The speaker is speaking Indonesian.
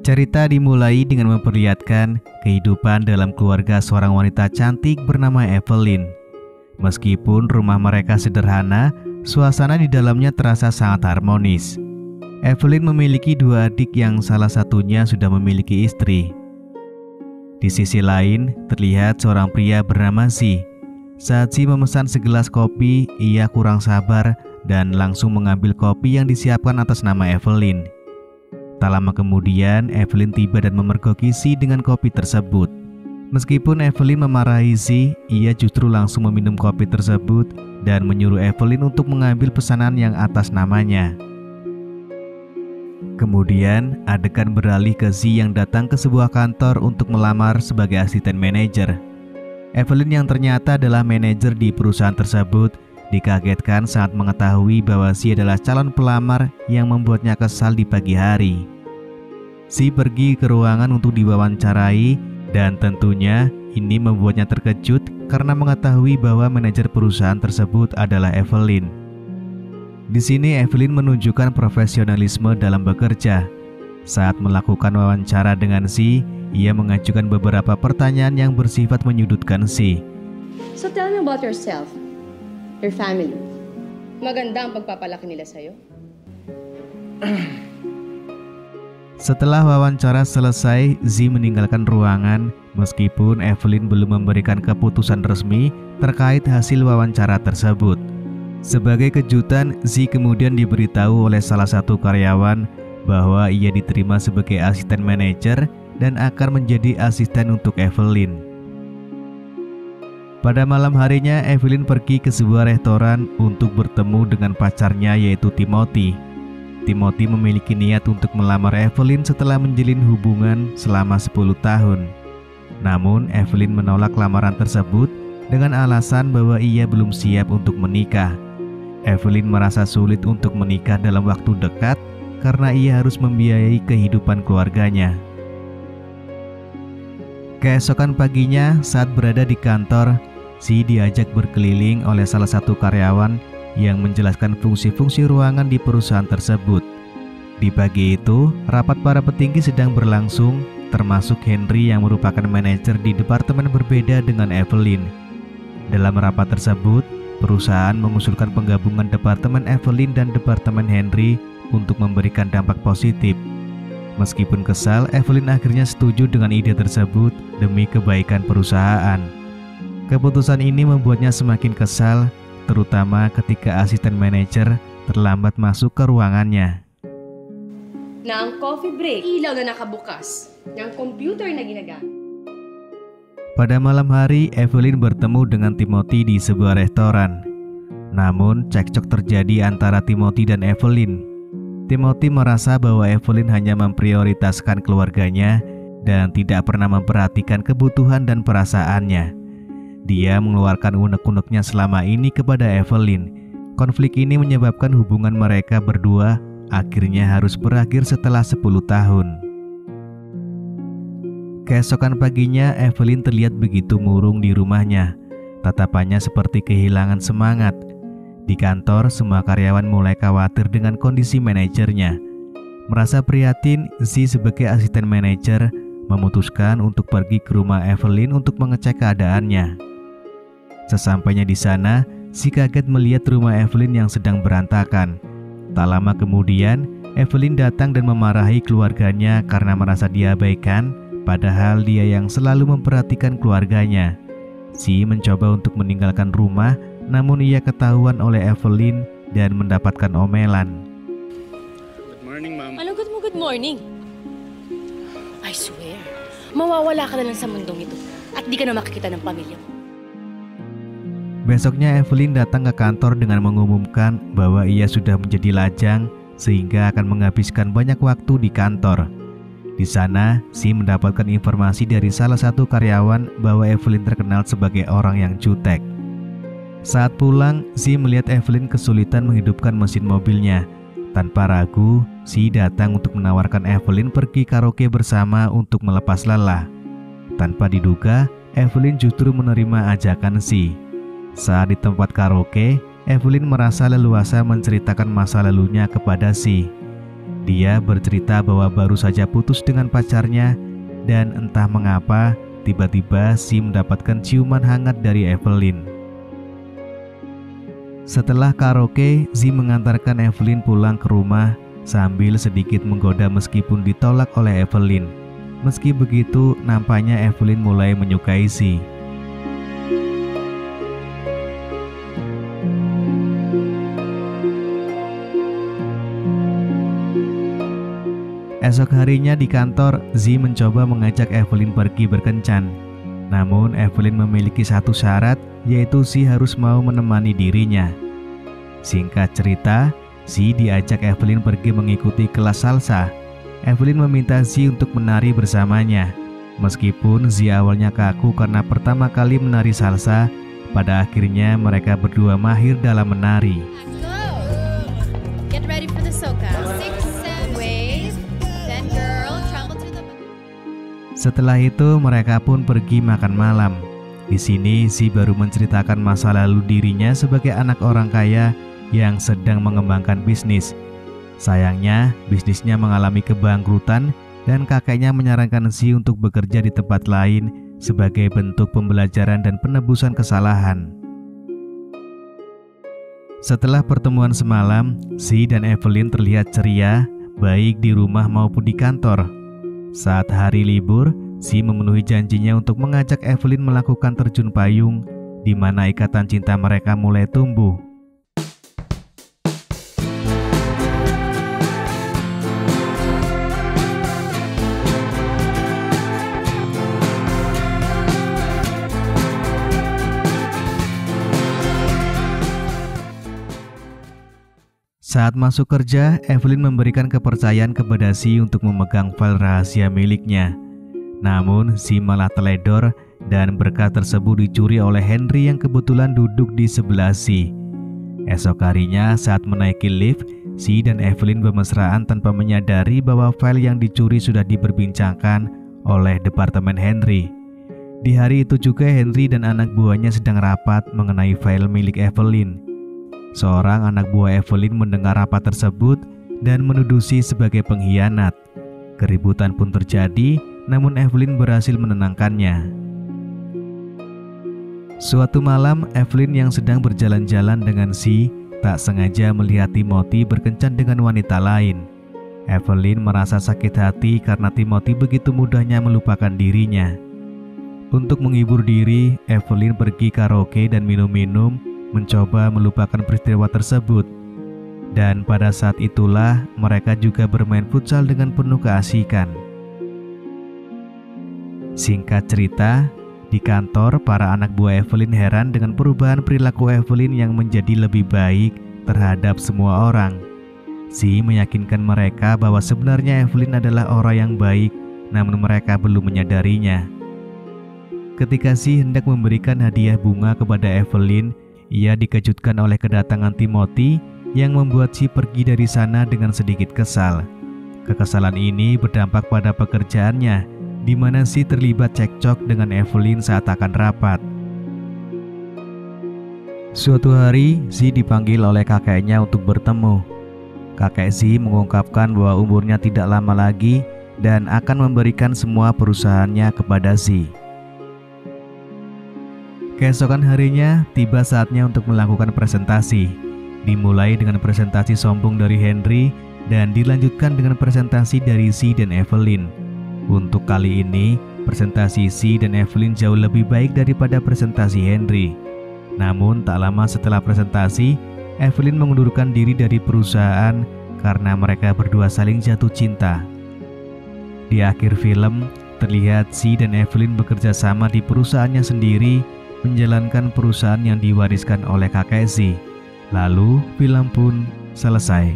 Cerita dimulai dengan memperlihatkan kehidupan dalam keluarga seorang wanita cantik bernama Evelyn. Meskipun rumah mereka sederhana, suasana di dalamnya terasa sangat harmonis. Evelyn memiliki dua adik yang salah satunya sudah memiliki istri. Di sisi lain, terlihat seorang pria bernama Z. Saat Z memesan segelas kopi, ia kurang sabar dan langsung mengambil kopi yang disiapkan atas nama Evelyn. Tak lama kemudian, Evelyn tiba dan memergoki Z dengan kopi tersebut. Meskipun Evelyn memarahi Z, ia justru langsung meminum kopi tersebut dan menyuruh Evelyn untuk mengambil pesanan yang atas namanya. Kemudian, adegan beralih ke Z yang datang ke sebuah kantor untuk melamar sebagai asisten manajer. Evelyn yang ternyata adalah manajer di perusahaan tersebut dikagetkan saat mengetahui bahwa Z adalah calon pelamar yang membuatnya kesal di pagi hari. Z pergi ke ruangan untuk diwawancarai dan tentunya ini membuatnya terkejut karena mengetahui bahwa manajer perusahaan tersebut adalah Evelyn. Di sini Evelyn menunjukkan profesionalisme dalam bekerja. Saat melakukan wawancara dengan Z, ia mengajukan beberapa pertanyaan yang bersifat menyudutkan Z. So tell me about yourself, your family. Maganda ang pagpapalaki nila sa'yo? Setelah wawancara selesai, Z meninggalkan ruangan meskipun Evelyn belum memberikan keputusan resmi terkait hasil wawancara tersebut. Sebagai kejutan, Z kemudian diberitahu oleh salah satu karyawan bahwa ia diterima sebagai asisten manajer dan akan menjadi asisten untuk Evelyn. Pada malam harinya, Evelyn pergi ke sebuah restoran untuk bertemu dengan pacarnya yaitu Timothy. Timothy memiliki niat untuk melamar Evelyn setelah menjalin hubungan selama 10 tahun. Namun, Evelyn menolak lamaran tersebut dengan alasan bahwa ia belum siap untuk menikah. Evelyn merasa sulit untuk menikah dalam waktu dekat karena ia harus membiayai kehidupan keluarganya. Keesokan paginya, saat berada di kantor, Z diajak berkeliling oleh salah satu karyawan yang menjelaskan fungsi-fungsi ruangan di perusahaan tersebut. Di pagi itu, rapat para petinggi sedang berlangsung, termasuk Henry yang merupakan manajer di departemen berbeda dengan Evelyn. Dalam rapat tersebut, perusahaan mengusulkan penggabungan departemen Evelyn dan departemen Henry untuk memberikan dampak positif. Meskipun kesal, Evelyn akhirnya setuju dengan ide tersebut demi kebaikan perusahaan. Keputusan ini membuatnya semakin kesal, terutama ketika asisten manajer terlambat masuk ke ruangannya. Na ang coffee break, ilaw na nakabukas, ng computer na ginagamit. Pada malam hari, Evelyn bertemu dengan Timothy di sebuah restoran. Namun, cekcok terjadi antara Timothy dan Evelyn. Timothy merasa bahwa Evelyn hanya memprioritaskan keluarganya dan tidak pernah memperhatikan kebutuhan dan perasaannya. Dia mengeluarkan unek-uneknya selama ini kepada Evelyn. Konflik ini menyebabkan hubungan mereka berdua akhirnya harus berakhir setelah 10 tahun. Keesokan paginya, Evelyn terlihat begitu murung di rumahnya. Tatapannya seperti kehilangan semangat. Di kantor, semua karyawan mulai khawatir dengan kondisi manajernya. Merasa prihatin, Z sebagai asisten manajer memutuskan untuk pergi ke rumah Evelyn untuk mengecek keadaannya. Sesampainya di sana, Z kaget melihat rumah Evelyn yang sedang berantakan. Tak lama kemudian, Evelyn datang dan memarahi keluarganya karena merasa diabaikan, padahal dia yang selalu memperhatikan keluarganya. Z mencoba untuk meninggalkan rumah, namun ia ketahuan oleh Evelyn dan mendapatkan omelan. Good morning, ma'am. Ano good morning? I swear, mawawala ka na lang sa mundong ito at di ka na makikita ng pamilya mo. Besoknya Evelyn datang ke kantor dengan mengumumkan bahwa ia sudah menjadi lajang sehingga akan menghabiskan banyak waktu di kantor. Di sana, Z mendapatkan informasi dari salah satu karyawan bahwa Evelyn terkenal sebagai orang yang jutek. Saat pulang, Z melihat Evelyn kesulitan menghidupkan mesin mobilnya. Tanpa ragu, Z datang untuk menawarkan Evelyn pergi karaoke bersama untuk melepas lelah. Tanpa diduga, Evelyn justru menerima ajakan Z. Saat di tempat karaoke, Evelyn merasa leluasa menceritakan masa lalunya kepada Z. Dia bercerita bahwa baru saja putus dengan pacarnya dan entah mengapa tiba-tiba Si mendapatkan ciuman hangat dari Evelyn. Setelah karaoke, Zi mengantarkan Evelyn pulang ke rumah sambil sedikit menggoda meskipun ditolak oleh Evelyn. Meski begitu, nampaknya Evelyn mulai menyukai Zi. Esok harinya di kantor, Zi mencoba mengajak Evelyn pergi berkencan. Namun Evelyn memiliki satu syarat, yaitu Zi harus mau menemani dirinya. Singkat cerita, Zi diajak Evelyn pergi mengikuti kelas salsa. Evelyn meminta Zi untuk menari bersamanya. Meskipun Zi awalnya kaku karena pertama kali menari salsa, pada akhirnya mereka berdua mahir dalam menari. Get ready for the soca. 6, 7 waves. Then girl, travel to the... Setelah itu mereka pun pergi makan malam. Di sini Zi baru menceritakan masa lalu dirinya sebagai anak orang kaya yang sedang mengembangkan bisnis. Sayangnya, bisnisnya mengalami kebangkrutan dan kakeknya menyarankan Zi untuk bekerja di tempat lain sebagai bentuk pembelajaran dan penebusan kesalahan. Setelah pertemuan semalam, Zi dan Evelyn terlihat ceria, baik di rumah maupun di kantor. Saat hari libur, Zi memenuhi janjinya untuk mengajak Evelyn melakukan terjun payung, di mana ikatan cinta mereka mulai tumbuh. Saat masuk kerja, Evelyn memberikan kepercayaan kepada Zi untuk memegang file rahasia miliknya. Namun, Zi malah teledor dan berkas tersebut dicuri oleh Henry yang kebetulan duduk di sebelah Zi. Esok harinya saat menaiki lift, Zi dan Evelyn bermesraan tanpa menyadari bahwa file yang dicuri sudah diperbincangkan oleh Departemen Henry. Di hari itu juga Henry dan anak buahnya sedang rapat mengenai file milik Evelyn. Seorang anak buah Evelyn mendengar rapat tersebut dan menuduh Zi sebagai pengkhianat. Keributan pun terjadi, namun Evelyn berhasil menenangkannya. Suatu malam, Evelyn yang sedang berjalan-jalan dengan Zi tak sengaja melihat Timothy berkencan dengan wanita lain. Evelyn merasa sakit hati karena Timothy begitu mudahnya melupakan dirinya. Untuk menghibur diri, Evelyn pergi karaoke dan minum-minum, mencoba melupakan peristiwa tersebut. Dan pada saat itulah mereka juga bermain futsal dengan penuh keasikan. Singkat cerita, di kantor para anak buah Evelyn heran dengan perubahan perilaku Evelyn yang menjadi lebih baik terhadap semua orang. Zi meyakinkan mereka bahwa sebenarnya Evelyn adalah orang yang baik, namun mereka belum menyadarinya. Ketika Zi hendak memberikan hadiah bunga kepada Evelyn, ia dikejutkan oleh kedatangan Timothy yang membuat Zi pergi dari sana dengan sedikit kesal. Kekesalan ini berdampak pada pekerjaannya, di mana Zi terlibat cekcok dengan Evelyn saat akan rapat. Suatu hari, Zi dipanggil oleh kakeknya untuk bertemu. Kakek Zi mengungkapkan bahwa umurnya tidak lama lagi dan akan memberikan semua perusahaannya kepada Zi. Keesokan harinya, tiba saatnya untuk melakukan presentasi. Dimulai dengan presentasi sombong dari Henry dan dilanjutkan dengan presentasi dari Zi dan Evelyn. Untuk kali ini, presentasi Zi dan Evelyn jauh lebih baik daripada presentasi Henry. Namun tak lama setelah presentasi, Evelyn mengundurkan diri dari perusahaan karena mereka berdua saling jatuh cinta. Di akhir film, terlihat Zi dan Evelyn bekerja sama di perusahaannya sendiri, menjalankan perusahaan yang diwariskan oleh kakek Zi. Lalu film pun selesai.